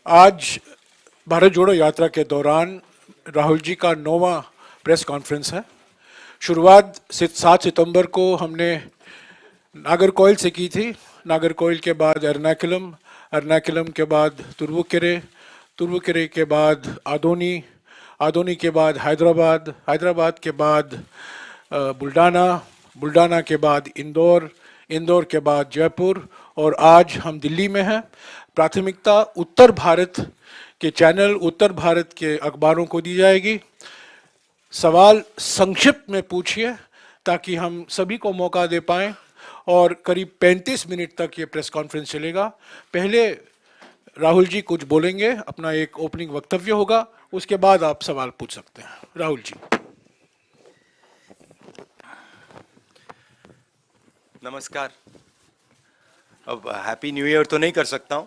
आज भारत जोड़ो यात्रा के दौरान राहुल जी का 9वां प्रेस कॉन्फ्रेंस है। शुरुआत 7 सितंबर को हमने नागरकोइल से की थी। नागरकोइल के बाद एर्नाकुलम, एर्नाकुलम के बाद तुरुवेकेरे, तुरुवेकेरे के बाद आदोनी, आदोनी के बाद हैदराबाद, हैदराबाद के बाद बुल्डाना, बुल्डाना के बाद इंदौर, इंदौर के बाद जयपुर और आज हम दिल्ली में हैं। प्राथमिकता उत्तर भारत के चैनल, उत्तर भारत के अखबारों को दी जाएगी। सवाल संक्षिप्त में पूछिए ताकि हम सभी को मौका दे पाएं और करीब 35 मिनट तक ये प्रेस कॉन्फ्रेंस चलेगा। पहले राहुल जी कुछ बोलेंगे, अपना एक ओपनिंग वक्तव्य होगा, उसके बाद आप सवाल पूछ सकते हैं। राहुल जी। नमस्कार। अब हैप्पी न्यू ईयर तो नहीं कर सकता हूं,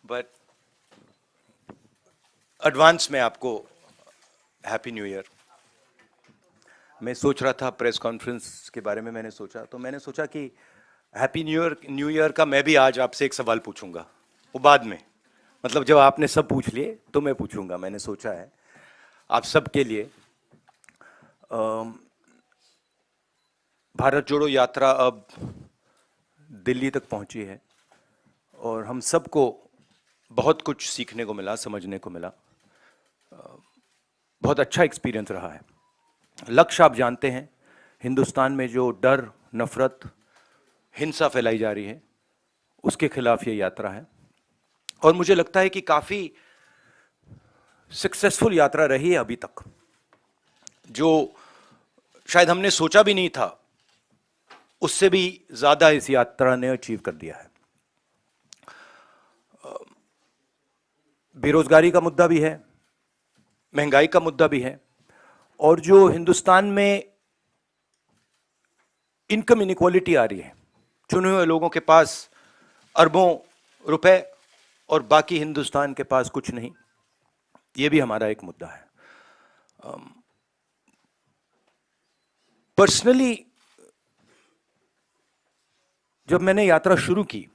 बट एडवांस में आपको हैप्पी न्यू ईयर। मैं सोच रहा था प्रेस कॉन्फ्रेंस के बारे में, मैंने सोचा कि हैप्पी न्यू ईयर का मैं भी आज आपसे एक सवाल पूछूंगा, वो बाद में, मतलब जब आपने सब पूछ लिए तो मैं पूछूंगा। मैंने सोचा है आप सबके लिए। भारत जोड़ो यात्रा अब दिल्ली तक पहुंची है और हम सबको बहुत कुछ सीखने को मिला, समझने को मिला। बहुत अच्छा एक्सपीरियंस रहा है। लक्ष्य आप जानते हैं, हिंदुस्तान में जो डर, नफरत, हिंसा फैलाई जा रही है, उसके खिलाफ ये यात्रा है और मुझे लगता है कि काफी सक्सेसफुल यात्रा रही है अभी तक, जो शायद हमने सोचा भी नहीं था, उससे भी ज्यादा इस यात्रा ने अचीव कर दिया है। बेरोजगारी का मुद्दा भी है, महंगाई का मुद्दा भी है और जो हिंदुस्तान में इनकम इनइक्वालिटी आ रही है, चुने हुए लोगों के पास अरबों रुपए और बाकी हिंदुस्तान के पास कुछ नहीं, ये भी हमारा एक मुद्दा है। पर्सनली जब मैंने यात्रा शुरू की,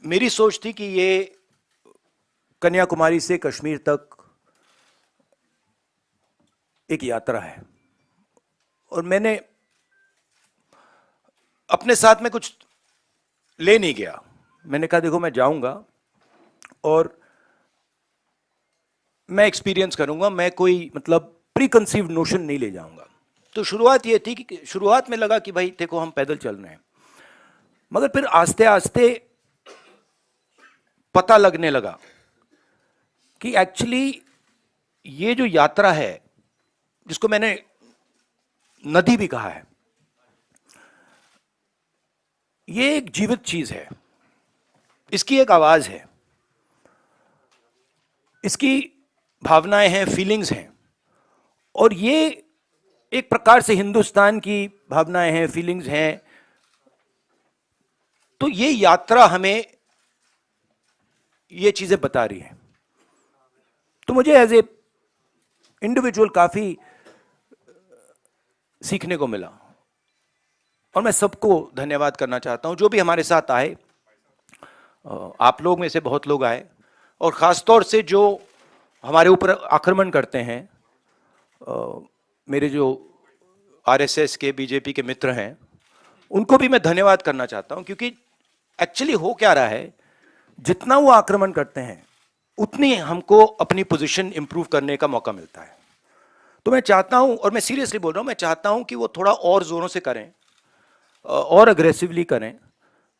मेरी सोच थी कि ये कन्याकुमारी से कश्मीर तक एक यात्रा है और मैंने अपने साथ में कुछ ले नहीं गया। मैंने कहा देखो, मैं जाऊंगा और मैं एक्सपीरियंस करूंगा, मैं कोई मतलब प्री कंसीव्ड नोशन नहीं ले जाऊंगा। तो शुरुआत ये थी कि शुरुआत में लगा कि भाई देखो हम पैदल चल रहे हैं, मगर फिर आस्ते आस्ते पता लगने लगा कि एक्चुअली ये जो यात्रा है, जिसको मैंने नदी भी कहा है, ये एक जीवित चीज है, इसकी एक आवाज है, इसकी भावनाएं हैं, फीलिंग्स हैं और ये एक प्रकार से हिंदुस्तान की भावनाएं हैं, फीलिंग्स हैं। तो ये यात्रा हमें ये चीजें बता रही है। तो मुझे एज ए इंडिविजुअल काफी सीखने को मिला और मैं सबको धन्यवाद करना चाहता हूं जो भी हमारे साथ आए। आप लोग में से बहुत लोग आए और खासतौर से जो हमारे ऊपर आक्रमण करते हैं, मेरे जो आरएसएस के, बीजेपी के मित्र हैं, उनको भी मैं धन्यवाद करना चाहता हूं, क्योंकि एक्चुअली हो क्या रहा है, जितना वो आक्रमण करते हैं उतनी हमको अपनी पोजीशन इंप्रूव करने का मौका मिलता है। तो मैं चाहता हूं, और मैं सीरियसली बोल रहा हूं, मैं चाहता हूं कि वो थोड़ा और जोरों से करें और अग्रेसिवली करें,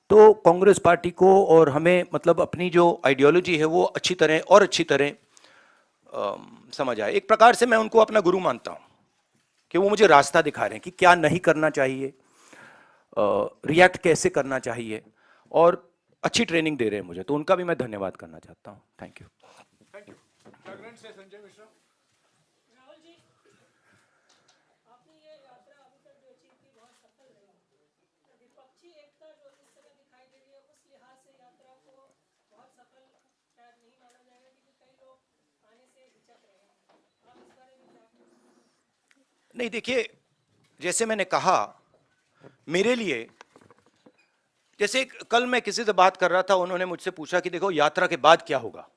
तो कांग्रेस पार्टी को और हमें मतलब अपनी जो आइडियोलॉजी है वो अच्छी तरह और अच्छी तरह समझ आए। एक प्रकार से मैं उनको अपना गुरु मानता हूं कि वो मुझे रास्ता दिखा रहे हैं कि क्या नहीं करना चाहिए, रिएक्ट कैसे करना चाहिए, और अच्छी ट्रेनिंग दे रहे हैं मुझे, तो उनका भी मैं धन्यवाद करना चाहता हूं। Thank you. Thank you. Jagran से संजय मिश्रा। राहुल जी, आपने ये यात्रा अभी तक जो अचीव की बहुत सफल रही। विपक्षी एकता जो इस समय दिखाई दे रही है, उस लिहाज से यात्रा को बहुत सफल शायद नहीं माना जाएगा, क्योंकि कई लोग आने से हिचक रहे हैं। आप इस बारे में क्या कहेंगे? नहीं, देखिए, जैसे मैंने कहा, मेरे लिए जैसे कल मैं किसी से बात कर रहा था, उन्होंने मुझसे पूछा कि देखो यात्रा के बाद क्या होगा,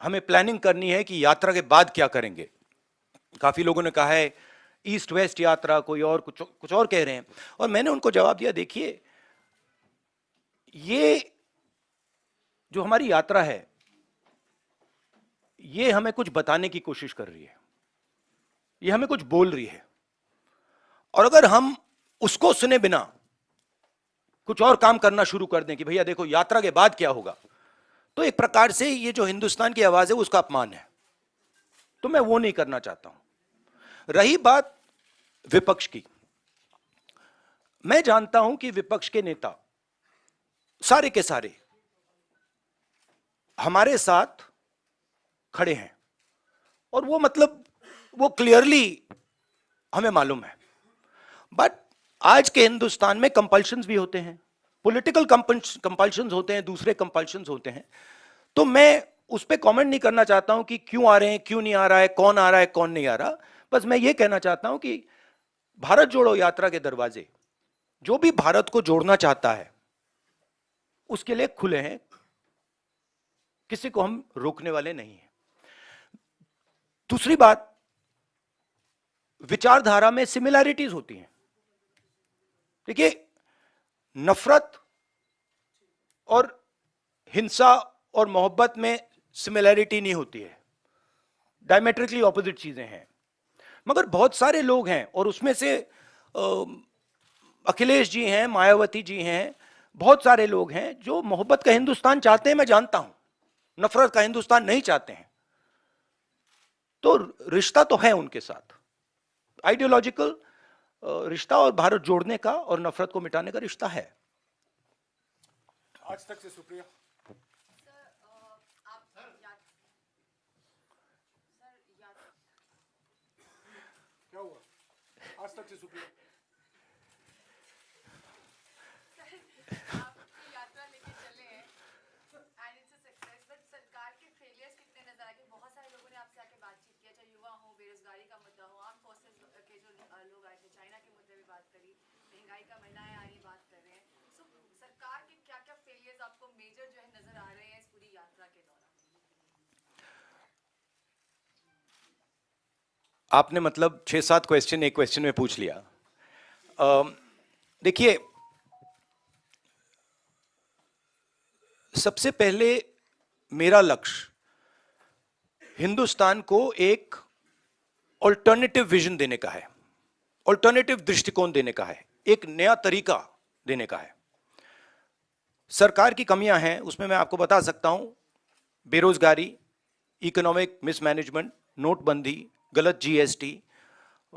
हमें प्लानिंग करनी है कि यात्रा के बाद क्या करेंगे। काफी लोगों ने कहा है ईस्ट वेस्ट यात्रा, कोई और कुछ और कह रहे हैं, और मैंने उनको जवाब दिया, देखिए ये जो हमारी यात्रा है ये हमें कुछ बताने की कोशिश कर रही है, ये हमें कुछ बोल रही है, और अगर हम उसको सुने बिना कुछ और काम करना शुरू कर दें कि भैया देखो यात्रा के बाद क्या होगा, तो एक प्रकार से ये जो हिंदुस्तान की आवाज है उसका अपमान है। तो मैं वो नहीं करना चाहता हूं। रही बात विपक्ष की, मैं जानता हूं कि विपक्ष के नेता सारे के सारे हमारे साथ खड़े हैं, और वो मतलब वो क्लियरली हमें मालूम है। बट आज के हिंदुस्तान में कंपल्शंस भी होते हैं, पॉलिटिकल कंपल्शंस होते हैं, दूसरे कंपल्शंस होते हैं। तो मैं उस पर कमेंट नहीं करना चाहता हूं कि क्यों आ रहे हैं, क्यों नहीं आ रहा है, कौन आ रहा है, कौन नहीं आ रहा। बस मैं ये कहना चाहता हूं कि भारत जोड़ो यात्रा के दरवाजे जो भी भारत को जोड़ना चाहता है उसके लिए खुले हैं, किसी को हम रोकने वाले नहीं हैं। दूसरी बात, विचारधारा में सिमिलैरिटीज होती हैं। देखिए, नफरत और हिंसा और मोहब्बत में सिमिलैरिटी नहीं होती है, डायमेट्रिकली ऑपोजिट चीजें हैं। मगर बहुत सारे लोग हैं, और उसमें से अखिलेश जी हैं, मायावती जी हैं, बहुत सारे लोग हैं जो मोहब्बत का हिंदुस्तान चाहते हैं, मैं जानता हूं, नफरत का हिंदुस्तान नहीं चाहते हैं। तो रिश्ता तो है उनके साथ, आइडियोलॉजिकल रिश्ता, और भारत जोड़ने का और नफरत को मिटाने का रिश्ता है। आज तक से सुप्रिया। क्या हुआ? आज तक से सुप्रिया। यात्रा लेके चले हैं and it's a success, but सरकार के फेलियर्स कितने नजर आए? बहुत सारे लोगों ने आपसे आके बातचीत किया, चाहे युवा हो, बेरोजगारी का मुद्दा हो, आर्म फोर्सेस के जो लोग आए थे, चाइना के मुद्दे पे बात करी, महंगाई का, महिलाएं आ रही बात कर रहे हैं। सो सरकार के क्या क्या फेलियर्स आपको मेजर जो है नजर आ रहे हैं इस पूरी यात्रा के दौरान? आपने मतलब 6-7 क्वेश्चन एक क्वेश्चन में पूछ लिया। देखिए, सबसे पहले मेरा लक्ष्य हिंदुस्तान को एक ऑल्टरनेटिव विजन देने का है, ऑल्टरनेटिव दृष्टिकोण देने का है, एक नया तरीका देने का है। सरकार की कमियां हैं, उसमें मैं आपको बता सकता हूं, बेरोजगारी, इकोनॉमिक मिसमैनेजमेंट, नोटबंदी, गलत जीएसटी,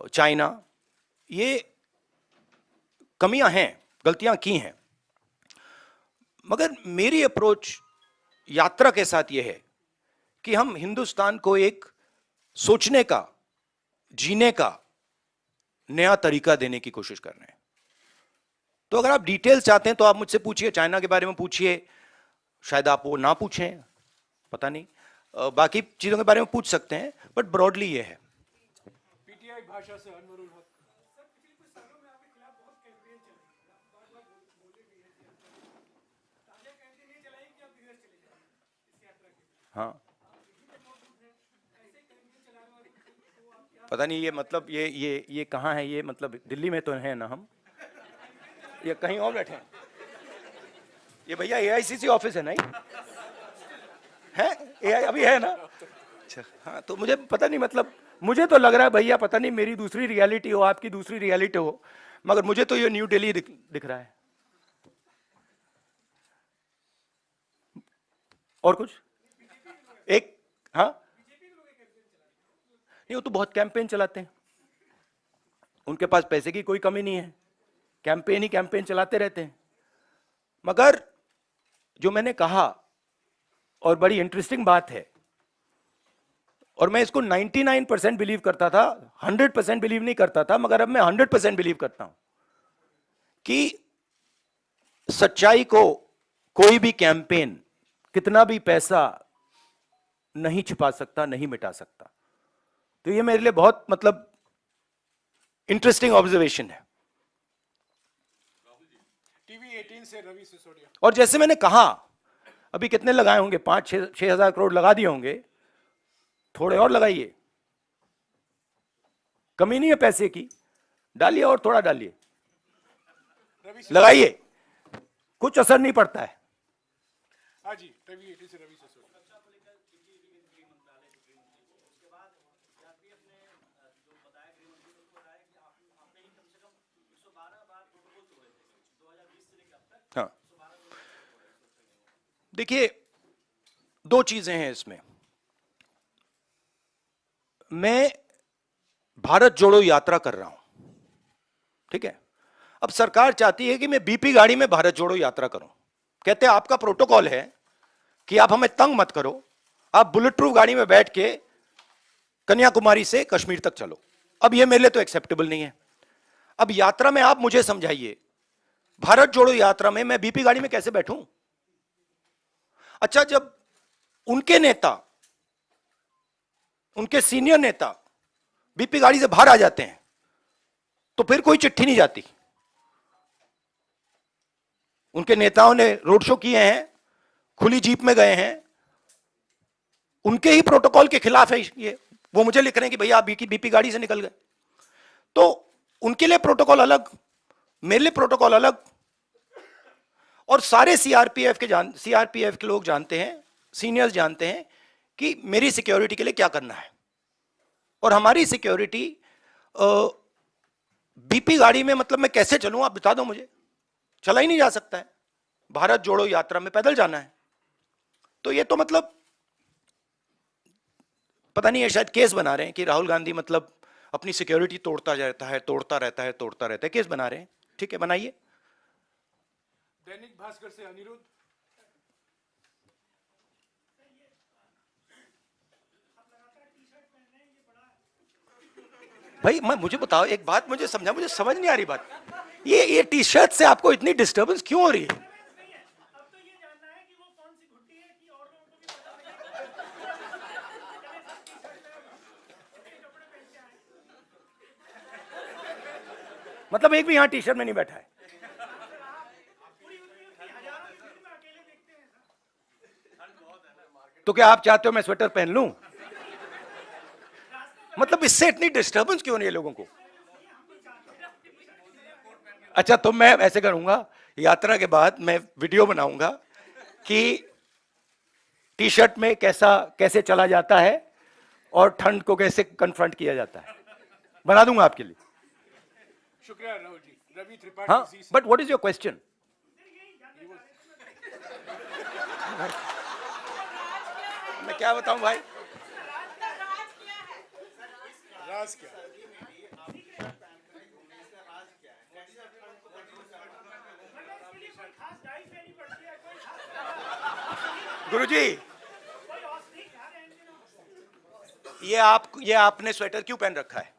चाइना, ये कमियां हैं, गलतियां की हैं। मगर मेरी अप्रोच यात्रा के साथ यह है कि हम हिंदुस्तान को एक सोचने का, जीने का नया तरीका देने की कोशिश कर रहे हैं। तो अगर आप डिटेल्स चाहते हैं तो आप मुझसे पूछिए, चाइना के बारे में पूछिए, शायद आप वो ना पूछें, पता नहीं, बाकी चीजों के बारे में पूछ सकते हैं, बट ब्रॉडली ये है। पीटीआई भाषा से अनवरुल हक। हाँ, पता नहीं ये मतलब ये कहाँ है, ये मतलब दिल्ली में तो है ना हम, ये कहीं और बैठे हैं? ये भैया एआईसीसी ऑफिस है ना, है एआई अभी है ना? अच्छा, हाँ, तो मुझे पता नहीं, मतलब मुझे तो लग रहा है भैया, पता नहीं मेरी दूसरी रियलिटी हो, आपकी दूसरी रियलिटी हो, मगर मुझे तो ये न्यू दिल्ली दिख रहा है। और कुछ एक, हाँ, नहीं, वो तो बहुत कैंपेन चलाते हैं, उनके पास पैसे की कोई कमी नहीं है, कैंपेन ही कैंपेन चलाते रहते हैं। मगर जो मैंने कहा, और बड़ी इंटरेस्टिंग बात है, और मैं इसको 99% बिलीव करता था, 100% बिलीव नहीं करता था, मगर अब मैं 100% बिलीव करता हूं कि सच्चाई को कोई भी कैंपेन, कितना भी पैसा नहीं छिपा सकता, नहीं मिटा सकता। तो ये मेरे लिए बहुत मतलब इंटरेस्टिंग ऑब्जर्वेशन है। 3 से रवि सिसोदिया। और जैसे मैंने कहा, अभी कितने लगाए होंगे, 5-6 हजार करोड़ लगा दिए होंगे, थोड़े और लगाइए, कमी नहीं है पैसे की, डालिए और थोड़ा डालिए, लगाइए, कुछ असर नहीं पड़ता है। हाँ जी, रवि से रवि सिसोदिया। हाँ, देखिए, दो चीजें हैं इसमें। मैं भारत जोड़ो यात्रा कर रहा हूं, ठीक है। अब सरकार चाहती है कि मैं बीपी गाड़ी में भारत जोड़ो यात्रा करूं। कहते हैं आपका प्रोटोकॉल है कि आप हमें तंग मत करो, आप बुलेट प्रूफ गाड़ी में बैठ के कन्याकुमारी से कश्मीर तक चलो। अब यह मेरे लिए तो एक्सेप्टेबल नहीं है। अब यात्रा में आप मुझे समझाइए, भारत जोड़ो यात्रा में मैं बीपी गाड़ी में कैसे बैठूं? अच्छा, जब उनके नेता, उनके सीनियर नेता बीपी गाड़ी से बाहर आ जाते हैं तो फिर कोई चिट्ठी नहीं जाती। उनके नेताओं ने रोड शो किए हैं, खुली जीप में गए हैं, उनके ही प्रोटोकॉल के खिलाफ है ये। वो मुझे लिख रहे हैं कि भैया आप बीपी गाड़ी से निकल गए। तो उनके लिए प्रोटोकॉल अलग, मेरे लिए प्रोटोकॉल अलग। और सारे सीआरपीएफ के लोग जानते हैं, सीनियर्स जानते हैं कि मेरी सिक्योरिटी के लिए क्या करना है। और हमारी सिक्योरिटी बीपी गाड़ी में, मतलब मैं कैसे चलूं आप बता दो मुझे, चला ही नहीं जा सकता है। भारत जोड़ो यात्रा में पैदल जाना है। तो ये तो मतलब पता नहीं है, शायद केस बना रहे हैं कि राहुल गांधी मतलब अपनी सिक्योरिटी तोड़ता रहता है, केस बना रहे हैं। ठीक है, बनाइए। दैनिक भास्कर से अनिरुद्ध। भाई मुझे बताओ एक बात, मुझे समझा, मुझे समझ नहीं आ रही बात, ये टी शर्ट से आपको इतनी डिस्टर्बेंस क्यों हो रही है? मतलब एक भी यहां टी शर्ट में नहीं बैठा है? तो क्या आप चाहते हो मैं स्वेटर पहन लूं? मतलब इससे इतनी डिस्टर्बेंस क्यों नहीं है लोगों को? अच्छा, तो मैं ऐसे करूंगा, यात्रा के बाद मैं वीडियो बनाऊंगा कि टी शर्ट में कैसे चला जाता है और ठंड को कैसे कन्फ्रंट किया जाता है, बना दूंगा आपके लिए। शुक्रिया राहुल जी। रवि त्रिपाठी। हाँ, but what is your question? मैं क्या बताऊं भाई? राज क्या? गुरुजी, ये आपने स्वेटर क्यों पहन रखा है?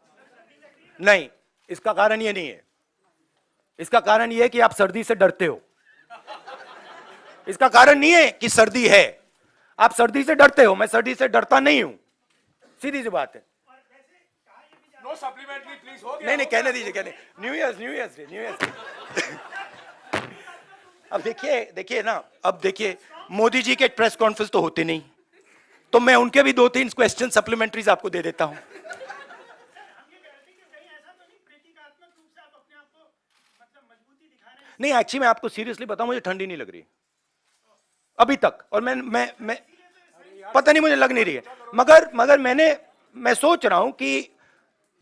नहीं, इसका कारण ये नहीं है। इसका कारण ये है कि आप सर्दी से डरते हो। इसका कारण नहीं है कि सर्दी है, आप सर्दी से डरते हो। मैं सर्दी से डरता नहीं हूं, सीधी सी बात है। नो सप्लीमेंट्री प्लीज, हो गया। नहीं, कहने दीजिए, कहने। न्यू ईयर अब देखिए ना, अब देखिए, मोदी जी के प्रेस कॉन्फ्रेंस तो होते नहीं, तो मैं उनके भी 2-3 क्वेश्चन सप्लीमेंट्रीज आपको दे देता हूं। नहीं, एक्चुअली मैं आपको सीरियसली बताऊं, मुझे ठंडी नहीं लग रही अभी तक। और मैं पता नहीं, मुझे लग नहीं रही है। मगर मैं सोच रहा हूं कि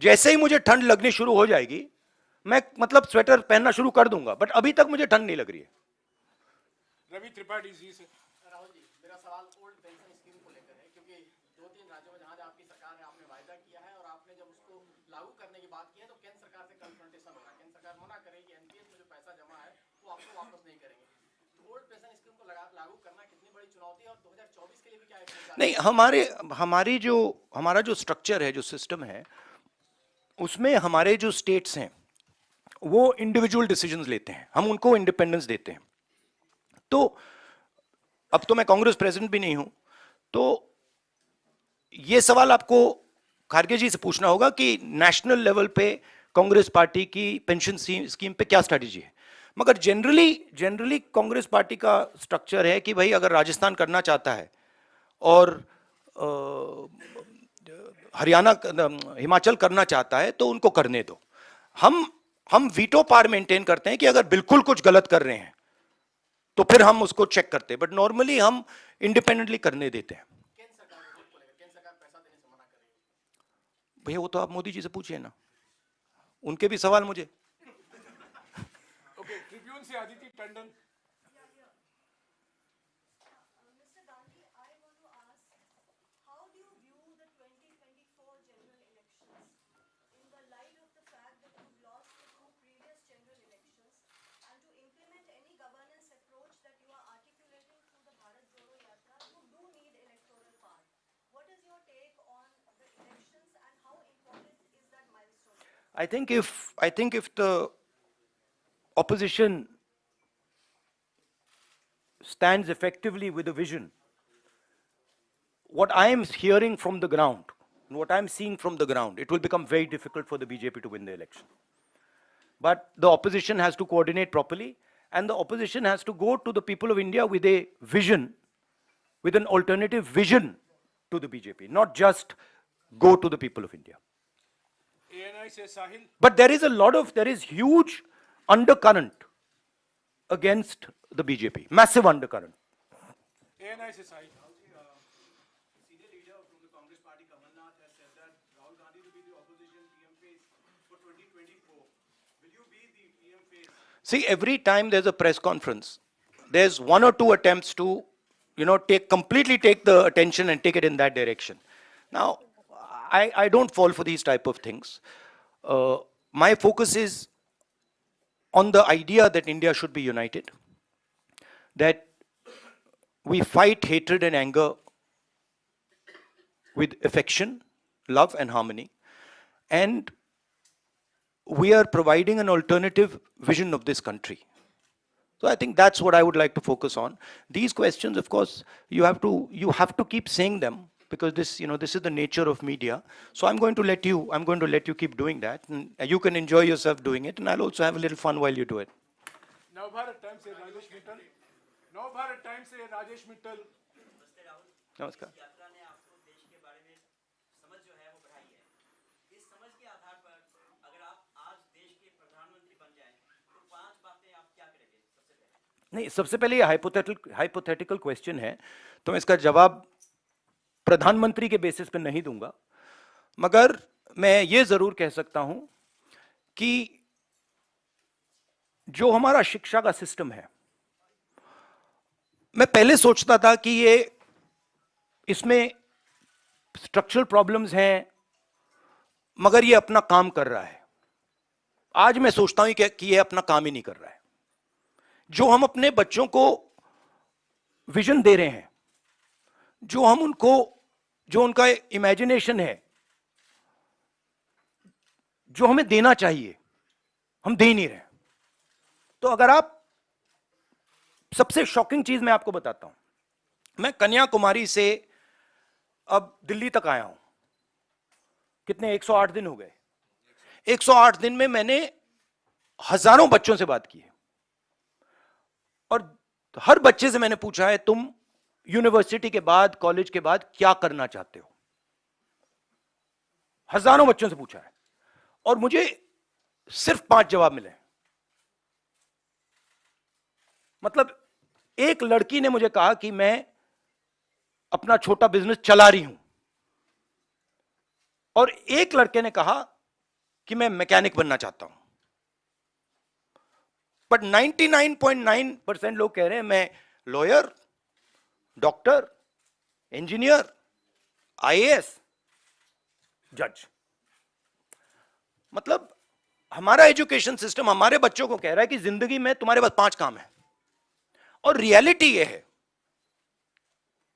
जैसे ही मुझे ठंड लगनी शुरू हो जाएगी, मैं मतलब स्वेटर पहनना शुरू कर दूंगा। बट अभी तक मुझे ठंड नहीं लग रही है। रवि त्रिपाठी जी से। राहुल जी, मेरा सवाल ओल्ड पेंशन स्कीम को लेकर है, क्योंकि 2-3 राज्यों में जहां आपकी सरकार है, आपने वायदा किया है और आपने जब उसको लागू करने की बात की है तो केंद्र सरकार से कन्फ्रंटेशन हो रहा है। केंद्र सरकार मना करेगी, एनपीएस में जो पैसा जमा है वो आपको वापस नहीं करेंगे। तो ओल्ड पेंशन स्कीम को लागू करना कितनी बड़ी चुनौती है और 2024 के लिए भी क्या है? नहीं, हमारा जो स्ट्रक्चर है, जो सिस्टम है, उसमें हमारे जो स्टेट्स हैं वो इंडिविजुअल डिसीजंस लेते हैं, हम उनको इंडिपेंडेंस देते हैं। तो अब तो मैं कांग्रेस प्रेसिडेंट भी नहीं हूं, तो ये सवाल आपको खारगे जी से पूछना होगा कि नेशनल लेवल पे कांग्रेस पार्टी की पेंशन स्कीम पे क्या स्ट्रेटजी है। मगर जनरली कांग्रेस पार्टी का स्ट्रक्चर है कि भाई अगर राजस्थान करना चाहता है और हरियाणा हिमाचल करना चाहता है तो उनको करने दो। हम वीटो पावर मेंटेन करते हैं कि अगर बिल्कुल कुछ गलत कर रहे हैं तो फिर हम उसको चेक करते हैं, बट नॉर्मली हम इंडिपेंडेंटली करने देते हैं। केंद्र सरकार को को लेकर केंद्र सरकार पैसा देने से मना कर रही है। भैया वो तो आप मोदी जी से पूछिए ना, उनके भी सवाल मुझे। ओके, ट्रिब्यून से Aditya Tandon. Mr. Gandhi, I want to ask, how do you view the 2024 general elections in the light of the fact that you've lost the two previous general elections, and to implement any governance approach that you are articulating through the Bharat Jodo Yatra, you do need electoral power. What is your take on the elections and how important is that milestone? I think if the opposition stands effectively with a vision, what I am hearing from the ground, and what I am seeing from the ground, it will become very difficult for the BJP to win the election. But the opposition has to coordinate properly, and the opposition has to go to the people of India with a vision, with an alternative vision to the BJP, not just go to the people of India. ANI से साहिल। But there is huge undercurrent against the BJP, massive undercurrent. ANI से साहिल। Senior leader from the Congress party, Kamal Nath, has said that Rahul Gandhi will be the opposition PM face for 2024. Will you be the PM face? See, every time there's a press conference, there's one or two attempts to, completely take the attention and take it in that direction. Now, I don't fall for these type of things. My focus is on the idea that India should be united, that we fight hatred and anger with affection, love and harmony, and we are providing an alternative vision of this country. So I think that's what I would like to focus on. These questions, of course, you have to keep saying them, because this is the nature of media. So I'm going to let you keep doing that, and you can enjoy yourself doing it, and I'll also have a little fun while you do it. Navbharat times से Rajesh Mittal. Navbharat times से Rajesh Mittal. Namaskar. यात्रा ने आपको देश के बारे में समझ जो है वो बढ़ाई है। इस समझ के आधार पर अगर आप आज देश के प्रधानमंत्री बन जाएं तो 5 बातें आप क्या करेंगे सबसे पहले? नहीं, सबसे पहले ये हाइपोथेटिकल क्वेश्चन है, तो मैं इसका जवाब प्रधानमंत्री के बेसिस पे नहीं दूंगा, मगर मैं ये जरूर कह सकता हूं कि जो हमारा शिक्षा का सिस्टम है, मैं पहले सोचता था कि इसमें स्ट्रक्चरल प्रॉब्लम्स हैं, मगर ये अपना काम कर रहा है। आज मैं सोचता हूं कि ये अपना काम ही नहीं कर रहा है। जो हम अपने बच्चों को विजन दे रहे हैं, जो उनका इमेजिनेशन है, जो हमें देना चाहिए, हम दे नहीं रहे। तो अगर आप, सबसे शॉकिंग चीज मैं आपको बताता हूं, मैं कन्याकुमारी से अब दिल्ली तक आया हूं, कितने 108 दिन हो गए। 108 दिन में मैंने हजारों बच्चों से बात की है, और हर बच्चे से मैंने पूछा है तुम यूनिवर्सिटी के बाद, कॉलेज के बाद क्या करना चाहते हो। हजारों बच्चों से पूछा है और मुझे सिर्फ 5 जवाब मिले। मतलब एक लड़की ने मुझे कहा कि मैं अपना छोटा बिजनेस चला रही हूं, और एक लड़के ने कहा कि मैं मैकेनिक बनना चाहता हूं। बट 99.9% लोग कह रहे हैं मैं लॉयर, डॉक्टर, इंजीनियर, आईएएस, जज। मतलब हमारा एजुकेशन सिस्टम हमारे बच्चों को कह रहा है कि जिंदगी में तुम्हारे पास 5 काम है, और रियलिटी ये है,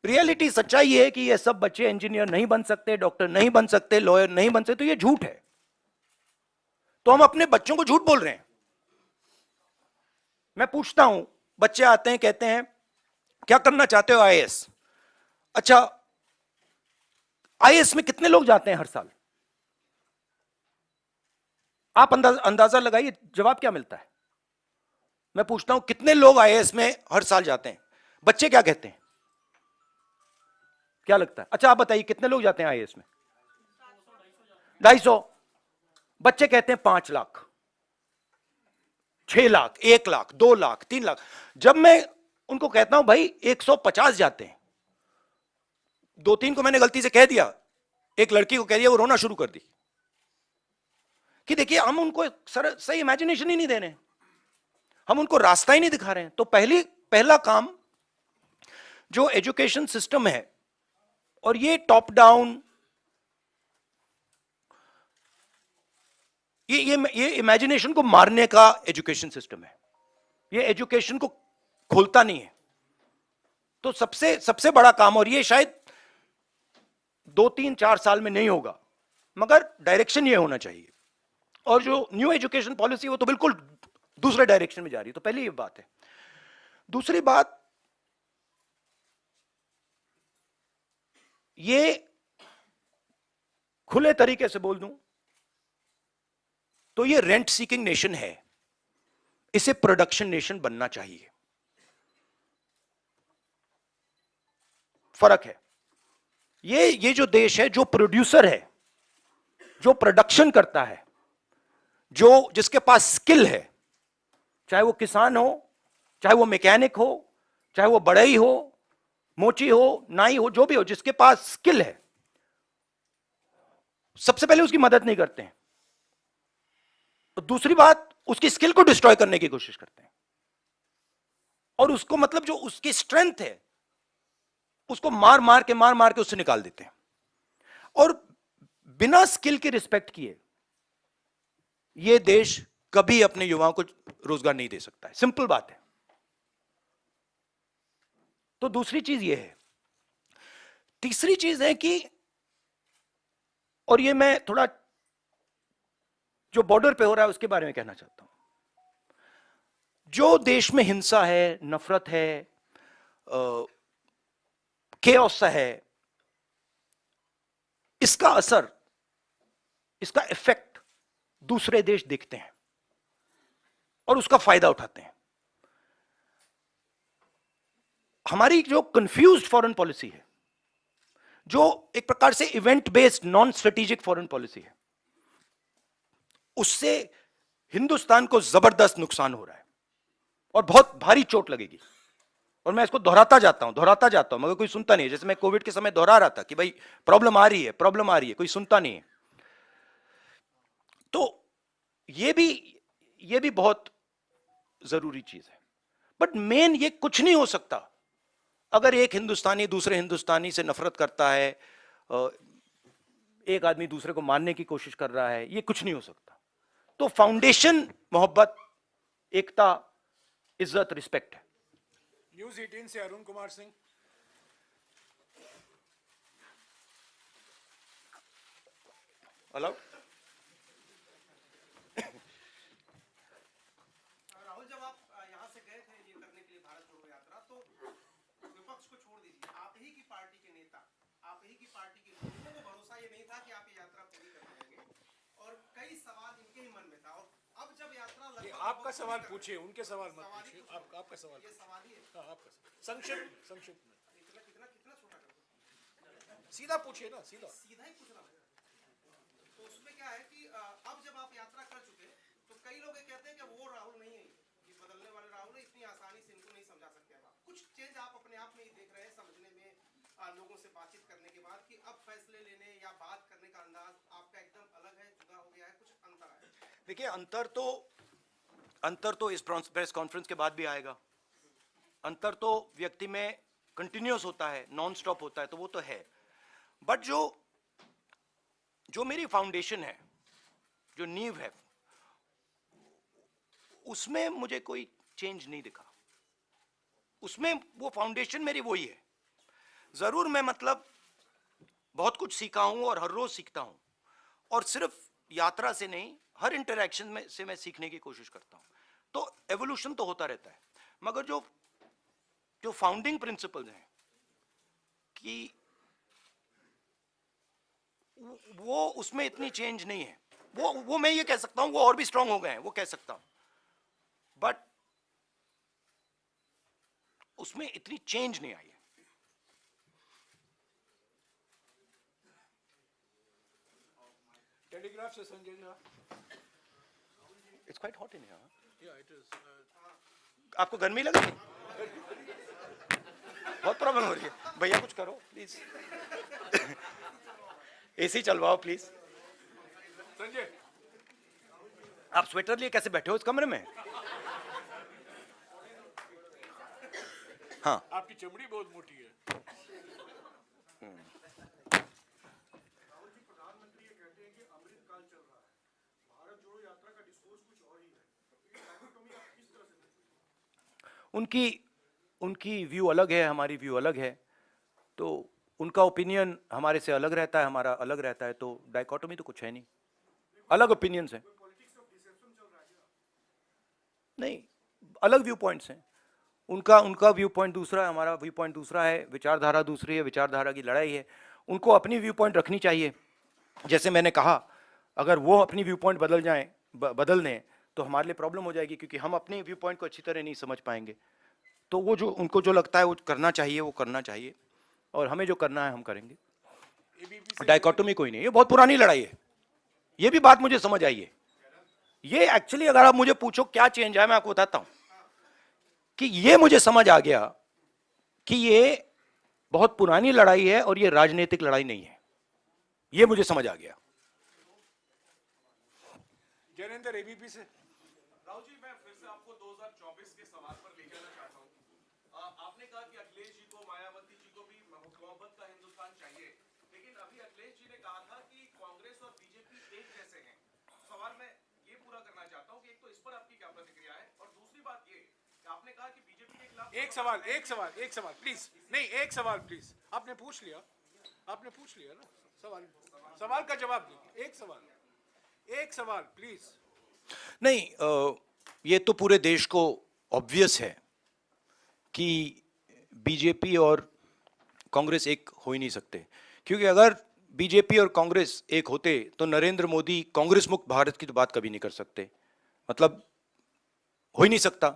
रियलिटी सच्चाई ये है कि ये सब बच्चे इंजीनियर नहीं बन सकते, डॉक्टर नहीं बन सकते, लॉयर नहीं बन सकते। तो ये झूठ है। तो हम अपने बच्चों को झूठ बोल रहे हैं। मैं पूछता हूं, बच्चे आते हैं, कहते हैं क्या करना चाहते हो? आईएएस। अच्छा, आईएएस में कितने लोग जाते हैं हर साल? आप अंदाजा लगाइए, जवाब क्या मिलता है? मैं पूछता हूं कितने लोग आईएएस में हर साल जाते हैं? बच्चे क्या कहते हैं? क्या लगता है? अच्छा आप बताइए कितने लोग जाते हैं आईएएस में? 250। बच्चे कहते हैं 5 लाख, 6 लाख, 1 लाख, 2 लाख, 3 लाख। जब मैं उनको कहता हूं भाई 150 जाते हैं, 2-3 को मैंने गलती से कह दिया, एक लड़की को कह दिया, वो रोना शुरू कर दी कि देखिए हम उनको सही इमेजिनेशन ही नहीं दे रहे, हम उनको रास्ता ही नहीं दिखा रहे हैं। तो पहला काम जो एजुकेशन सिस्टम है, और ये टॉप डाउन, ये इमेजिनेशन को मारने का एजुकेशन सिस्टम है, ये एजुकेशन को खोलता नहीं है। तो सबसे बड़ा काम, और ये शायद 2-3-4 साल में नहीं होगा, मगर डायरेक्शन ये होना चाहिए। और जो न्यू एजुकेशन पॉलिसी वो तो बिल्कुल दूसरे डायरेक्शन में जा रही है। तो पहली ये बात है। दूसरी बात, ये खुले तरीके से बोल दूं तो ये रेंट सीकिंग नेशन है, इसे प्रोडक्शन नेशन बनना चाहिए। फर्क है। ये जो देश है, जो प्रोड्यूसर है, जो प्रोडक्शन करता है, जिसके पास स्किल है, चाहे वो किसान हो, चाहे वो मैकेनिक हो, चाहे वो बढ़ई हो, मोची हो, नाई हो, जो भी हो, जिसके पास स्किल है, सबसे पहले उसकी मदद नहीं करते हैं। तो दूसरी बात, उसकी स्किल को डिस्ट्रॉय करने की कोशिश करते हैं, और उसको मतलब जो उसकी स्ट्रेंथ है उसको मार मार के उससे निकाल देते हैं। और बिना स्किल के रिस्पेक्ट किए यह देश कभी अपने युवाओं को रोजगार नहीं दे सकता है। सिंपल बात है। तो दूसरी चीज यह है। तीसरी चीज है कि, और ये मैं थोड़ा जो बॉर्डर पे हो रहा है उसके बारे में कहना चाहता हूं। जो देश में हिंसा है, नफरत है, केओस है, इसका असर, इसका इफेक्ट दूसरे देश देखते हैं और उसका फायदा उठाते हैं। हमारी जो कंफ्यूज्ड फॉरेन पॉलिसी है, जो एक प्रकार से event based non strategic foreign policy है, उससे हिंदुस्तान को जबरदस्त नुकसान हो रहा है और बहुत भारी चोट लगेगी। और मैं इसको दोहराता जाता हूं मगर कोई सुनता नहीं है। जैसे मैं कोविड के समय दोहरा रहा था कि भाई प्रॉब्लम आ रही है, कोई सुनता नहीं है। तो ये भी बहुत जरूरी चीज है। बट मेन ये कुछ नहीं हो सकता अगर एक हिंदुस्तानी दूसरे हिंदुस्तानी से नफरत करता है, एक आदमी दूसरे को मारने की कोशिश कर रहा है, ये कुछ नहीं हो सकता। तो फाउंडेशन मोहब्बत, एकता, इज्जत, रिस्पेक्ट है। न्यूज 18 से अरुण कुमार सिंह। अलाउ। राहुल, जब आप यहाँ से गए थे ये करने के लिए भारत जोड़ो यात्रा, तो विपक्ष को छोड़ दीजिए, आप ही की पार्टी के नेता, आप ही की पार्टी के लोगों को भरोसा ये नहीं था कि आप ये यात्रा पूरी कर पाएंगे, और कई सवाल इनके ही मन में था। और अब जब यात्रा आपका सवाल पूछिए, उनके सवाल मत पूछिए। आपका सवाल, ये सवाल ही है। हाँ, आपका संक्षिप्त में इतना कितना कितना छोटा कर दो, सीधा पूछिए ना, सीधा सीधा ही पूछना है। तो उसमें क्या है कि अब जब आप यात्रा कर चुके, तो कई लोग ये कहते हैं कि वो राहुल नहीं है, ये बदलने वाले राहुल है, इतनी आसानी से इनको नहीं समझा सकते। आप कुछ चेंज आप अपने आप में ही देख रहे हैं, समझने में, लोगों से बातचीत करने के बाद, कि अब फैसले लेने या बात करने का अंदाज आपका एकदम अलग है, जुदा हो गया है, कुछ अंतर आया? देखिए, अंतर तो इस प्रेस कॉन्फ्रेंस के बाद भी आएगा। अंतर तो व्यक्ति में कंटिन्यूअस होता है, नॉन स्टॉप होता है, तो वो तो है। बट जो मेरी फाउंडेशन है, जो नींव है, उसमें मुझे कोई चेंज नहीं दिखा। उसमें वो फाउंडेशन मेरी वही है। जरूर मैं मतलब बहुत कुछ सीखा हूं और हर रोज सीखता हूं, और सिर्फ यात्रा से नहीं, हर इंटरैक्शन में से मैं सीखने की कोशिश करता हूं। तो एवोल्यूशन तो होता रहता है, मगर जो फाउंडिंग प्रिंसिपल्स हैं कि वो उसमें इतनी चेंज नहीं है। वो मैं ये कह सकता हूं, वो और भी स्ट्रांग हो गए हैं, वो कह सकता हूं। बट उसमें इतनी चेंज नहीं आई है। टेलीग्राफ से Sanjay Jha. It's quite hot in here. Yeah, it is. आपको गर्मी लग रही है? बहुत प्रॉब्लम हो रही है भैया, कुछ करो प्लीज। एसी चलवाओ प्लीज। संजय, आप स्वेटर लिए कैसे बैठे हो इस कमरे में? हाँ, आपकी चमड़ी बहुत मोटी है। राहुल जी, प्रधानमंत्री ये कहते हैं कि अमृतकाल चल रहा है, भारत जोड़ो यात्रा का डिस्कोर्स कुछ और ही है, ये डायकोटोमी आप किस तरह से देखते हैं? उनकी व्यू अलग है, हमारी व्यू अलग है, तो उनका ओपिनियन हमारे से अलग रहता है, हमारा अलग रहता है, तो डाइकोटोमी तो कुछ है नहीं, अलग ओपिनियंस हैं। नहीं, अलग व्यू पॉइंट्स हैं। उनका व्यू पॉइंट दूसरा है, हमारा व्यू पॉइंट दूसरा है, विचारधारा दूसरी है, विचारधारा की लड़ाई है। उनको अपनी व्यू पॉइंट रखनी चाहिए। जैसे मैंने कहा, अगर वो अपनी व्यू पॉइंट बदल दें तो हमारे लिए प्रॉब्लम हो जाएगी, क्योंकि हम अपने व्यू पॉइंट को अच्छी तरह नहीं समझ पाएंगे। तो वो जो उनको जो लगता है वो करना चाहिए, वो करना चाहिए, और हमें जो करना है हम करेंगे। डाइकोटोमी कोई नहीं, ये बहुत पुरानी लड़ाई है। ये भी बात मुझे समझ आई है। ये एक्चुअली अगर आप मुझे पूछो क्या चेंज है, मैं आपको बताता हूं कि ये मुझे समझ आ गया कि ये बहुत पुरानी लड़ाई है और ये राजनीतिक लड़ाई नहीं है। ये मुझे समझ आ गया। जैनेंद्र, एबीपी से। राहुल जी, मैं फिर से आपको 2024 के सवाल पर ले जाना चाहता हूँ। आपने कहा कि अखिलेश जी को, मायावती जी को भी मोहब्बत का हिंदुस्तान चाहिए, लेकिन अभी अखिलेश जी ने कहा था कि कांग्रेस और बीजेपी एक जैसे हैं। सवाल मैं ये पूरा करना चाहता हूँ कि एक तो इस पर आपकी क्या प्रतिक्रिया है, और दूसरी बात ये कि आपने कहा कि बीजेपी के खिलाफ एक सवाल प्लीज। नहीं, एक सवाल प्लीज। आपने पूछ लिया ना सवाल का जवाब दीजिए। एक सवाल प्लीज। नहीं, ये तो पूरे देश को ऑब्वियस है कि बीजेपी और कांग्रेस एक हो ही नहीं सकते, क्योंकि अगर बीजेपी और कांग्रेस एक होते तो नरेंद्र मोदी कांग्रेस मुक्त भारत की तो बात कभी नहीं कर सकते। मतलब हो ही नहीं सकता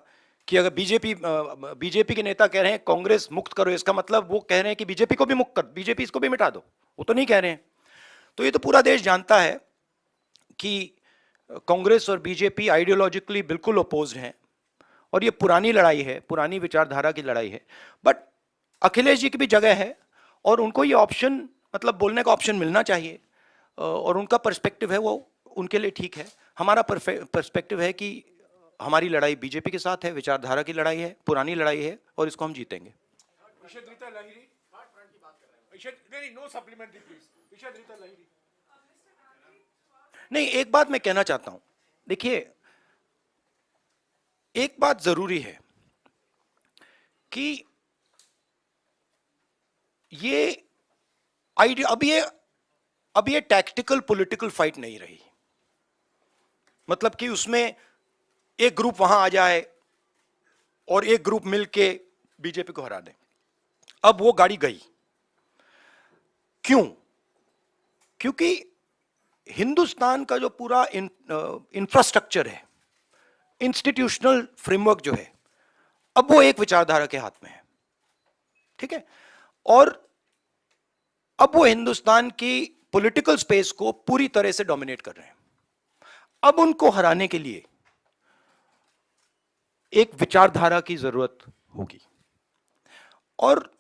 कि अगर बीजेपी के नेता कह रहे हैं कांग्रेस मुक्त करो, इसका मतलब वो कह रहे हैं कि बीजेपी को भी मुक्त कर, बीजेपी इसको भी मिटा दो। वो तो नहीं कह रहे हैं। तो ये तो पूरा देश जानता है कि कांग्रेस और बीजेपी आइडियोलॉजिकली बिल्कुल अपोज्ड हैं, और ये पुरानी लड़ाई है, पुरानी विचारधारा की लड़ाई है। बट अखिलेश जी की भी जगह है, और उनको ये ऑप्शन, मतलब बोलने का ऑप्शन मिलना चाहिए, और उनका पर्सपेक्टिव है वो उनके लिए ठीक है। हमारा पर्सपेक्टिव है कि हमारी लड़ाई बीजेपी के साथ है, विचारधारा की लड़ाई है, पुरानी लड़ाई है, और इसको हम जीतेंगे। No supplementary please. नहीं, एक बात मैं कहना चाहता हूं, देखिए एक बात जरूरी है कि ये आइडिया अब ये टैक्टिकल पॉलिटिकल फाइट नहीं रही। मतलब कि उसमें एक ग्रुप वहां आ जाए और एक ग्रुप मिलके बीजेपी को हरा दे। अब वो गाड़ी गई। क्यों? क्योंकि हिंदुस्तान का जो पूरा इंफ्रास्ट्रक्चर है, इंस्टीट्यूशनल फ्रेमवर्क जो है, अब वो एक विचारधारा के हाथ में है। ठीक है? और अब वो हिंदुस्तान की पॉलिटिकल स्पेस को पूरी तरह से डोमिनेट कर रहे हैं। अब उनको हराने के लिए एक विचारधारा की जरूरत होगी। और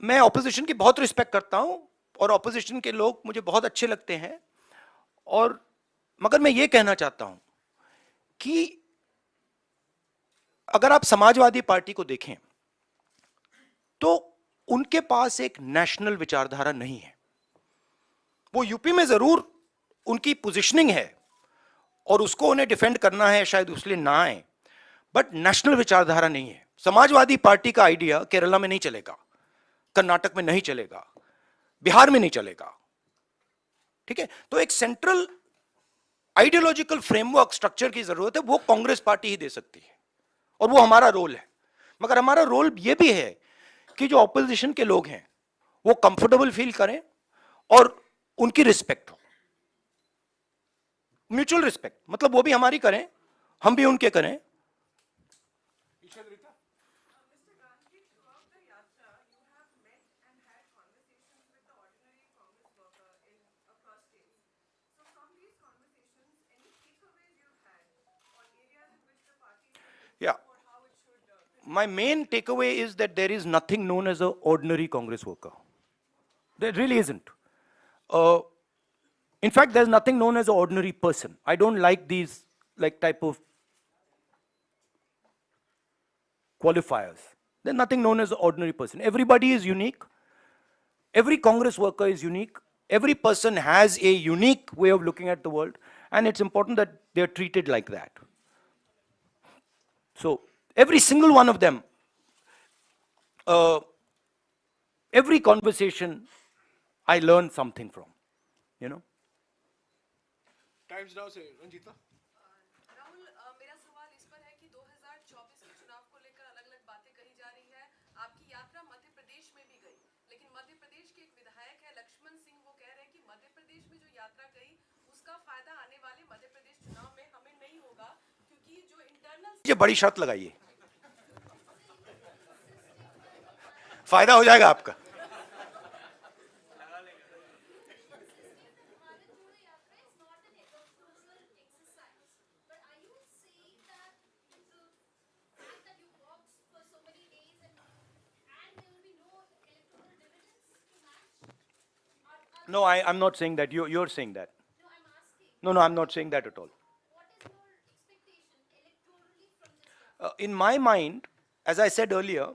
मैं ऑपोजिशन की बहुत रिस्पेक्ट करता हूं, और ऑपोजिशन के लोग मुझे बहुत अच्छे लगते हैं, और मगर मैं ये कहना चाहता हूं कि अगर आप समाजवादी पार्टी को देखें तो उनके पास एक नेशनल विचारधारा नहीं है। वो यूपी में जरूर उनकी पोजीशनिंग है और उसको उन्हें डिफेंड करना है, शायद उसलिए ना आए, बट नेशनल विचारधारा नहीं है। समाजवादी पार्टी का आइडिया केरला में नहीं चलेगा, कर्नाटक में नहीं चलेगा, बिहार में नहीं चलेगा। ठीक है? तो एक सेंट्रल आइडियोलॉजिकल फ्रेमवर्क स्ट्रक्चर की जरूरत है, वो कांग्रेस पार्टी ही दे सकती है, और वो हमारा रोल है। मगर हमारा रोल ये भी है कि जो ऑपोजिशन के लोग हैं वो कंफर्टेबल फील करें और उनकी रिस्पेक्ट हो, म्यूचुअल रिस्पेक्ट। मतलब वो भी हमारी करें, हम भी उनके करें। my main takeaway is that there is nothing known as an ordinary Congress worker. There really isn't. Uh, in fact, there's nothing known as an ordinary person. I don't like these like type of qualifiers. There's nothing known as an ordinary person. Everybody is unique. Every Congress worker is unique. Every person has a unique way of looking at the world, and it's important that they're treated like that. So, every single one of them, every conversation, I learn something from, you know. Times now से रंजीता. राहुल, मेरा सवाल इस पर है कि 2024 के चुनाव को लेकर अलग-अलग बातें कही जा रही है। आपकी यात्रा मध्य प्रदेश में भी गई, लेकिन मध्य प्रदेश के एक विधायक है लक्ष्मण सिंह, वो कह रहे हैं कि मध्य प्रदेश में जो यात्रा गई उसका फायदा आने वाले मध्य प्रदेश चुनाव में हमें नहीं होगा, क्योंकि जो इंटरनल ये बड़ी शर्त लगाइए, फायदा हो जाएगा आपका. No, I'm not saying that. You're saying that. No, I'm not saying that at all. In my mind, as I said earlier,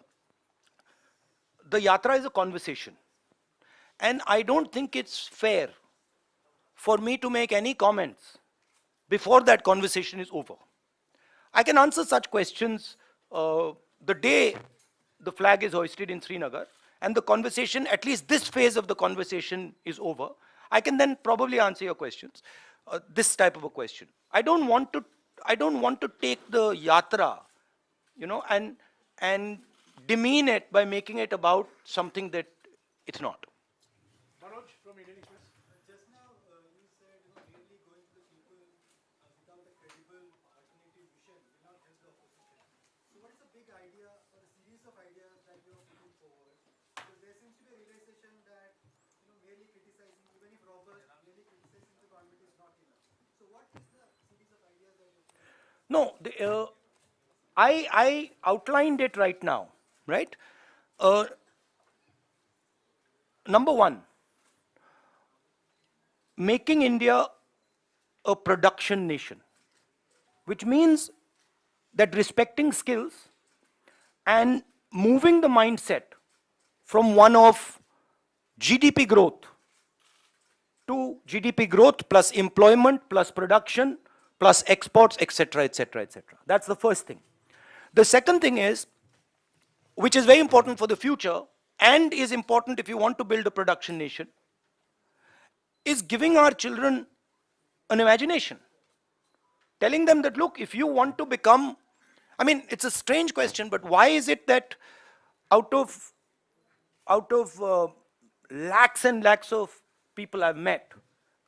the yatra is a conversation. And I don't think it's fair for me to make any comments before that conversation is over. I can answer such questions the day the flag is hoisted in Srinagar, and the conversation, at least this phase of the conversation is over. I can then probably answer your questions, this type of a question. I don't want to take the yatra, you know, and demean it by making it about something that it's not. Manoj from Indian Express. Just now, you said, really going to the people without a credible alternative vision will not help the opposition. So what is the big idea or a series of ideas that you are putting forward? Because there seems to be a realization that, merely criticizing, even if robust, merely criticizing the government is not enough. So what is the series of ideas that you're putting forward? No, I outlined it right now, right? Number one, making India a production nation, which means that respecting skills and moving the mindset from one of GDP growth to GDP growth plus employment plus production plus exports, etc., etc., etc. That's the first thing. The second thing is, which is very important for the future and is important if you want to build a production nation, is giving our children an imagination. Telling them that, look, if you want to become, I mean, it's a strange question, but why is it that out of lakhs and lakhs of people I've met,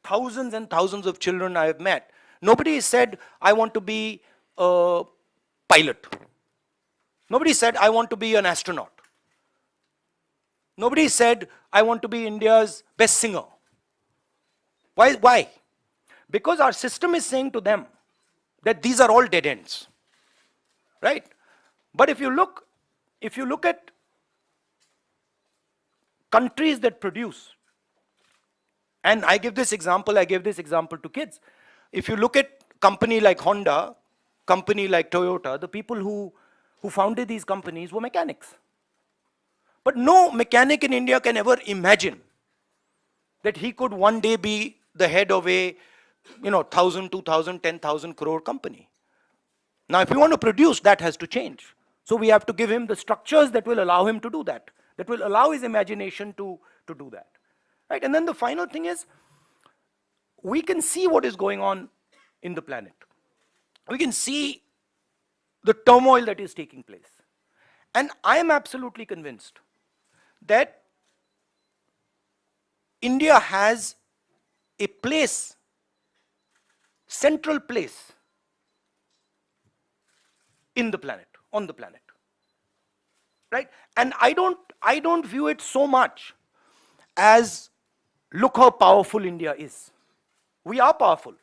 thousands and thousands of children I have met, nobody said, I want to be a pilot. Nobody said, I want to be an astronaut. Nobody said, I want to be India's best singer. Why? Because our system is saying to them that these are all dead ends, right? But if you look at countries that produce, and I gave this example to kids. If you look at company like Honda, company like Toyota, the people who founded these companies were mechanics. But no mechanic in India can ever imagine that he could one day be the head of a 1,000, 2,000, 10,000 crore company. Now, if we want to produce, that has to change. So we have to give him the structures that will allow him to do that will allow his imagination to do that. Right? And then the final thing is, we can see what is going on in the planet. We can see the turmoil that is taking place. And I am absolutely convinced that India has a place, central place in the planet, on the planet. Right? And I don't view it so much as, look how powerful India is. We are powerful.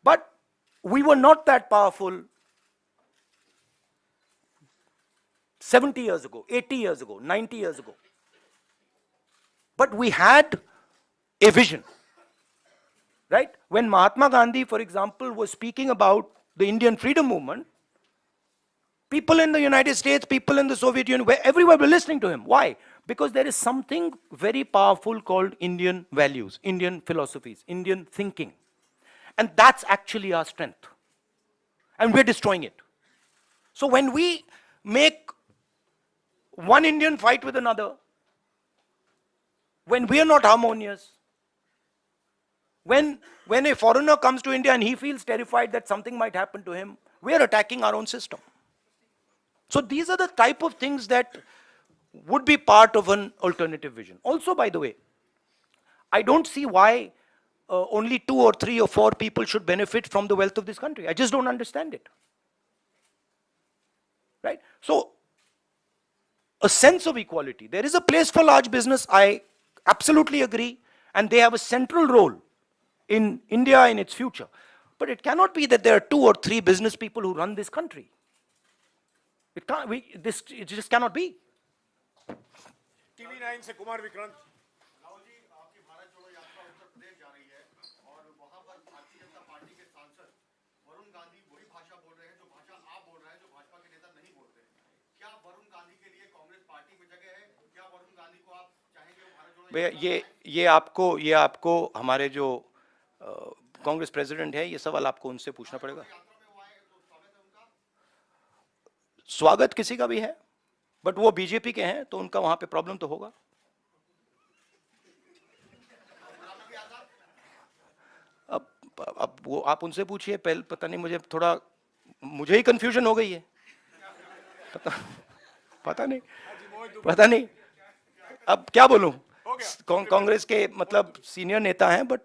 But we were not that powerful 70 years ago, 80 years ago, 90 years ago. But we had a vision. Right? When Mahatma Gandhi, for example, was speaking about the Indian freedom movement, people in the United States, people in the Soviet Union, everywhere were listening to him. Why? Because there is something very powerful called Indian values, Indian philosophies, Indian thinking. And that's actually our strength. And we're destroying it. So when we make one Indian fight with another, when we are not harmonious, when a foreigner comes to India and he feels terrified that something might happen to him, we are attacking our own system. So these are the type of things that would be part of an alternative vision. Also, by the way, I don't see why only 2 or 3 or 4 people should benefit from the wealth of this country. I just don't understand it. Right? So, a sense of equality. There is a place for large business, I absolutely agree, and they have a central role in India in its future. But it cannot be that there are 2 or 3 business people who run this country. It can't, it just cannot be. TV9 से कुमार विक्रांत। राहुल जी, आपकी भारत जोड़ो यात्रा उत्तर प्रदेश जा रही है और वहां पर भारतीय जनता पार्टी के सांसद वरुण गांधी वही भाषा बोल रहे हैं जो भाषा आप बोल रहे हैं, जो भाजपा के नेता नहीं बोलते हैं। क्या वरुण गांधी के लिए कांग्रेस पार्टी में जगह है? क्या वरुण गांधी को आप चाहेंगे वो भारत जोड़ो भैया, ये आपको हमारे जो कांग्रेस प्रेसिडेंट है, ये सवाल आपको उनसे पूछना पड़ेगा। स्वागत किसी का भी है, बट वो बीजेपी के हैं तो उनका वहां पे प्रॉब्लम तो होगा। अब वो आप उनसे पूछिए, पहले पता नहीं, मुझे ही कंफ्यूजन हो गई है। पता नहीं अब क्या बोलूं। कांग्रेस के मतलब सीनियर नेता हैं, बट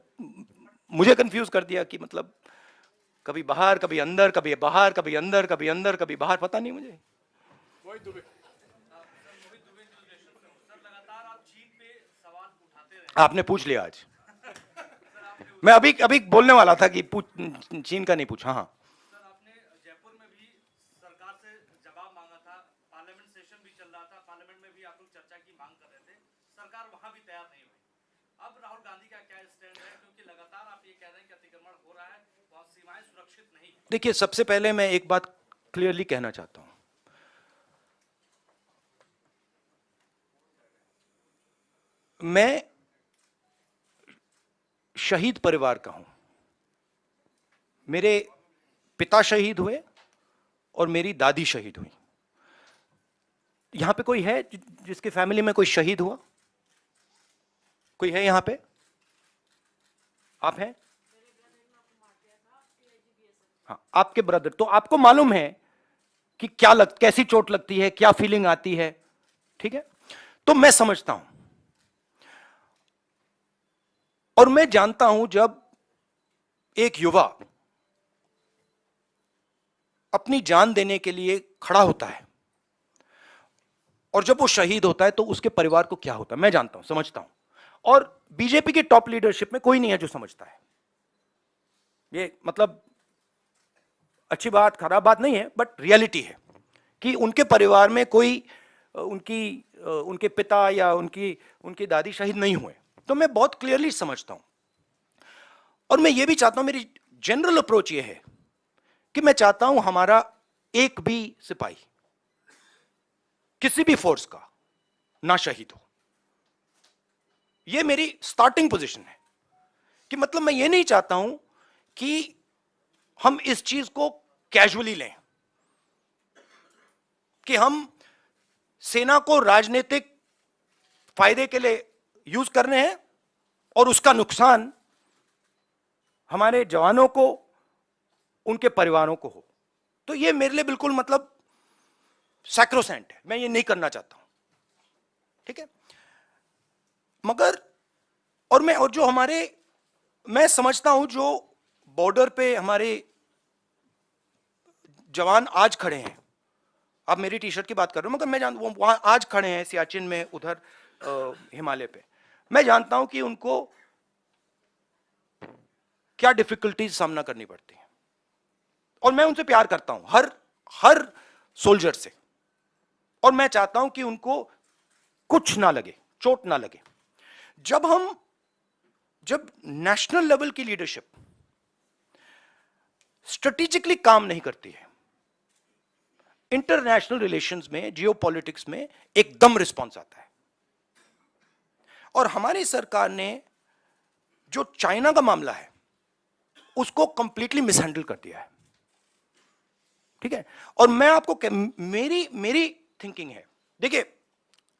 मुझे कंफ्यूज कर दिया कि मतलब कभी बाहर, कभी अंदर, कभी बाहर, कभी अंदर, कभी अंदर, कभी बाहर, पता नहीं मुझे। आपने पूछ लिया आज। मैं अभी बोलने वाला था कि चीन का नहीं पूछा। हाँ, सर, आपने जयपुर में भी सरकार से जवाब मांगा था, पार्लियामेंट सेशन भी चल रहा था, पार्लियामेंट में भी आप लोग चर्चा की मांग कर रहे थे, सरकार वहां भी तैयार नहीं हुई। अब राहुल गांधी का क्या स्टैंड है, क्योंकि लगातार आप ये कह रहे हैं कि अतिक्रमण हो रहा है, वहां सीमाएं सुरक्षित नहीं है। देखिए, सबसे पहले मैं एक बात क्लियरली कहना चाहता हूं। मैं शहीद परिवार का हूं। मेरे पिता शहीद हुए और मेरी दादी शहीद हुई। यहां पे कोई है जिसके फैमिली में कोई शहीद हुआ? कोई है यहां पे? आप हैं? हाँ, आपके ब्रदर। तो आपको मालूम है कि कैसी चोट लगती है, क्या फीलिंग आती है। ठीक है, तो मैं समझता हूं और मैं जानता हूं जब एक युवा अपनी जान देने के लिए खड़ा होता है और जब वो शहीद होता है तो उसके परिवार को क्या होता है, मैं जानता हूं, समझता हूं। और बीजेपी के टॉप लीडरशिप में कोई नहीं है जो समझता है। ये मतलब अच्छी बात, खराब बात नहीं है, बट रियलिटी है कि उनके परिवार में कोई उनके पिता या उनकी दादी शहीद नहीं हुए। तो मैं बहुत क्लियरली समझता हूं और मैं ये भी चाहता हूं, मेरी जनरल अप्रोच ये है कि मैं चाहता हूं हमारा एक भी सिपाही किसी भी फोर्स का ना शहीद हो। ये मेरी स्टार्टिंग पोजीशन है कि मतलब मैं ये नहीं चाहता हूं कि हम इस चीज को कैजुअली लें कि हम सेना को राजनीतिक फायदे के लिए यूज कर रहे हैं और उसका नुकसान हमारे जवानों को, उनके परिवारों को हो। तो ये मेरे लिए बिल्कुल मतलब सैक्रोसेंट है, मैं ये नहीं करना चाहता हूं। ठीक है, मगर और जो मैं समझता हूं जो बॉर्डर पे हमारे जवान आज खड़े हैं, आप मेरी टी शर्ट की बात कर रहे हो, मगर मैं जानता हूं वहां आज खड़े हैं सियाचिन में, उधर हिमालय पे। मैं जानता हूं कि उनको क्या डिफिकल्टीज सामना करनी पड़ती है और मैं उनसे प्यार करता हूं, हर सोल्जर से। और मैं चाहता हूं कि उनको कुछ ना लगे, चोट ना लगे। जब नेशनल लेवल की लीडरशिप स्ट्रेटेजिकली काम नहीं करती है, इंटरनेशनल रिलेशंस में, जियोपॉलिटिक्स में एकदम रिस्पॉन्स आता है। और हमारी सरकार ने जो चाइना का मामला है उसको कंप्लीटली मिसहैंडल कर दिया है, ठीक है। और मैं आपको मेरी थिंकिंग है, देखिए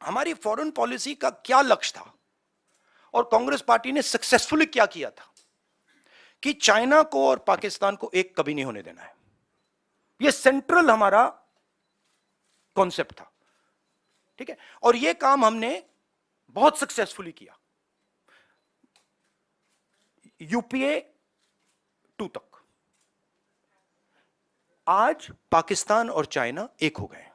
हमारी फॉरेन पॉलिसी का क्या लक्ष्य था और कांग्रेस पार्टी ने सक्सेसफुली क्या किया था कि चाइना को और पाकिस्तान को एक कभी नहीं होने देना है। यह सेंट्रल हमारा कॉन्सेप्ट था, ठीक है। और यह काम हमने बहुत सक्सेसफुली किया, यूपीए 2 तक। आज पाकिस्तान और चाइना एक हो गए,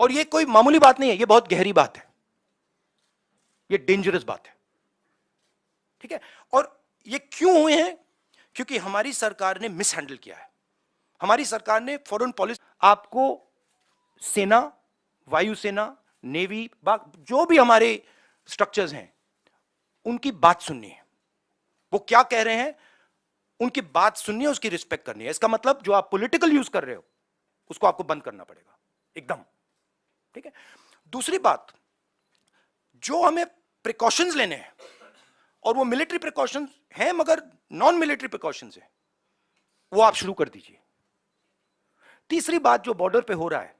और यह कोई मामूली बात नहीं है, यह बहुत गहरी बात है, यह डेंजरस बात है, ठीक है। और ये क्यों हुए हैं? क्योंकि हमारी सरकार ने मिसहैंडल किया है। हमारी सरकार ने फॉरेन पॉलिसी, आपको सेना, वायुसेना, नेवी, जो भी हमारे स्ट्रक्चर्स हैं उनकी बात सुननी है। वो क्या कह रहे हैं उनकी बात सुननी है, उसकी रिस्पेक्ट करनी है। इसका मतलब जो आप पॉलिटिकल यूज कर रहे हो उसको आपको बंद करना पड़ेगा एकदम, ठीक है। दूसरी बात, जो हमें प्रिकॉशंस लेने हैं, और वो मिलिट्री प्रिकॉशंस हैं मगर नॉन मिलिट्री प्रिकॉशंस हैं, वो आप शुरू कर दीजिए। तीसरी बात, जो बॉर्डर पे हो रहा है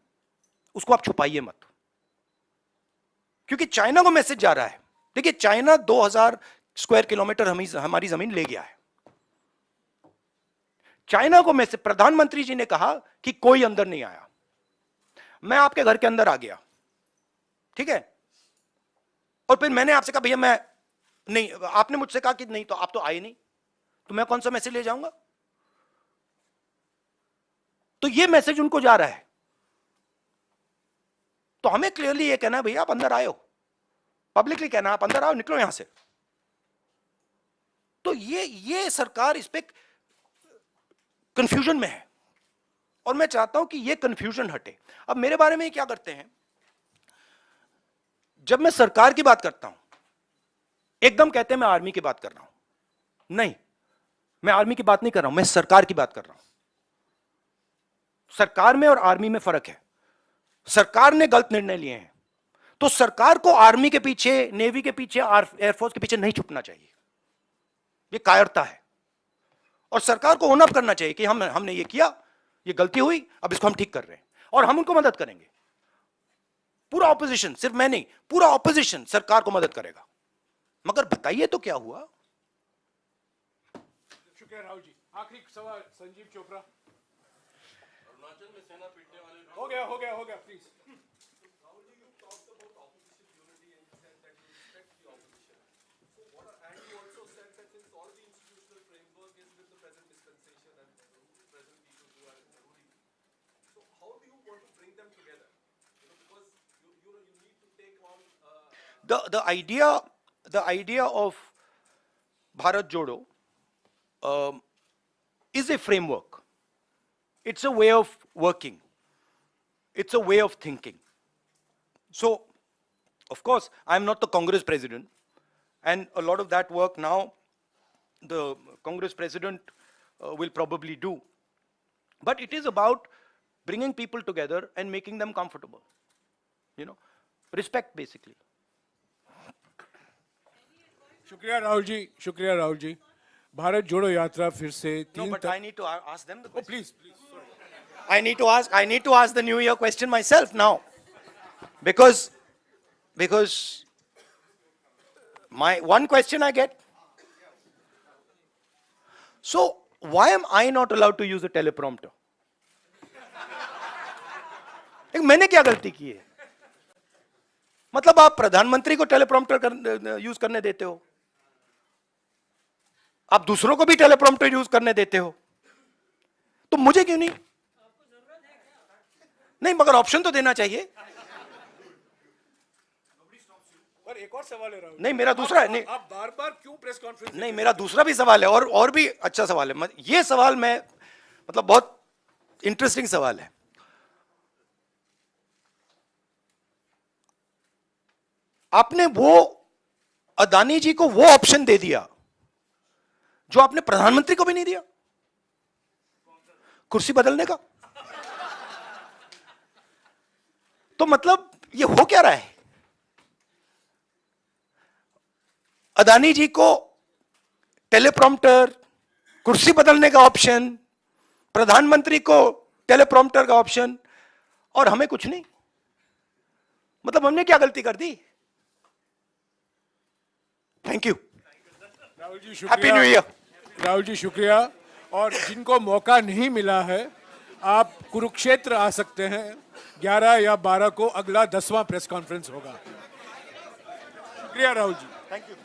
उसको आप छुपाइए मत, क्योंकि चाइना को मैसेज जा रहा है। देखिए चाइना 2000 स्क्वायर किलोमीटर हमारी जमीन ले गया है। चाइना को मैसेज, प्रधानमंत्री जी ने कहा कि कोई अंदर नहीं आया, मैं आपके घर के अंदर आ गया, ठीक है। और फिर मैंने आपसे कहा भैया मैं नहीं, आपने मुझसे कहा कि नहीं, तो आप तो आए नहीं, तो मैं कौन सा मैसेज ले जाऊंगा? तो ये मैसेज उनको जा रहा है। तो हमें क्लियरली ये कहना है भैया आप अंदर आए हो, पब्लिकली कहना आप अंदर आओ, निकलो यहां से। तो ये सरकार इस पे कंफ्यूजन में है, और मैं चाहता हूं कि ये कंफ्यूजन हटे। अब मेरे बारे में क्या करते हैं, जब मैं सरकार की बात करता हूं एकदम कहते हैं मैं आर्मी की बात कर रहा हूं। नहीं, मैं आर्मी की बात नहीं कर रहा हूं, मैं सरकार की बात कर रहा हूं। सरकार में और आर्मी में फर्क है। सरकार ने गलत निर्णय लिए हैं तो सरकार को आर्मी के पीछे, नेवी के पीछे, एयरफोर्स के पीछे नहीं छुपना चाहिए, ये कायरता है। और सरकार को ओन अप करना चाहिए कि हमने ये किया, ये गलती हुई, अब इसको हम ठीक कर रहे हैं और हम उनको मदद करेंगे। पूरा ऑपोजिशन, सिर्फ मैं नहीं, पूरा ऑपोजिशन सरकार को मदद करेगा। मगर बताइए तो क्या हुआ? शुक्रिया राहुल जी। आखिरी सवाल संजीव चोपड़ा। अरुणाचल में सेना पीटने वाले हो गया please. The idea of Bharat Jodo is a framework. It's a way of working. It's a way of thinking. So, of course, I'm not the Congress president, and a lot of that work now the Congress president will probably do. But it is about bringing people together and making them comfortable. Respect basically. शुक्रिया राहुल जी। भारत जोड़ो यात्रा फिर से No, 3 but I need to ask them the question. Please I need to ask the New Year question myself now, because my one question I get. So why am I not allowed to use a teleprompter? मैंने क्या गलती की है? मतलब आप प्रधानमंत्री को teleprompter use करने देते हो, आप दूसरों को भी टेलीप्रॉम्प्टर यूज करने देते हो, तो मुझे क्यों नहीं? नहीं, मगर ऑप्शन तो देना चाहिए। और एक और सवाल है राहुल। नहीं, मेरा दूसरा है। नहीं, आप बार-बार क्यों प्रेस कॉन्फ्रेंस? नहीं, मेरा दूसरा भी सवाल है, और भी अच्छा सवाल है। ये सवाल मैं मतलब बहुत इंटरेस्टिंग सवाल है। आपने वो अदानी जी को वो ऑप्शन दे दिया जो आपने प्रधानमंत्री को भी नहीं दिया, कुर्सी बदलने का। तो मतलब ये हो क्या रहा है? अदानी जी को टेलीप्रॉम्प्टर, कुर्सी बदलने का ऑप्शन, प्रधानमंत्री को टेलीप्रॉम्प्टर का ऑप्शन, और हमें कुछ नहीं। मतलब हमने क्या गलती कर दी? Thank you. Rahul ji happy new year. Rahul ji शुक्रिया। और जिनको मौका नहीं मिला है, आप कुरुक्षेत्र आ सकते हैं। 11 या 12 को अगला 10वां प्रेस कॉन्फ्रेंस होगा। शुक्रिया राहुल जी। Thank you.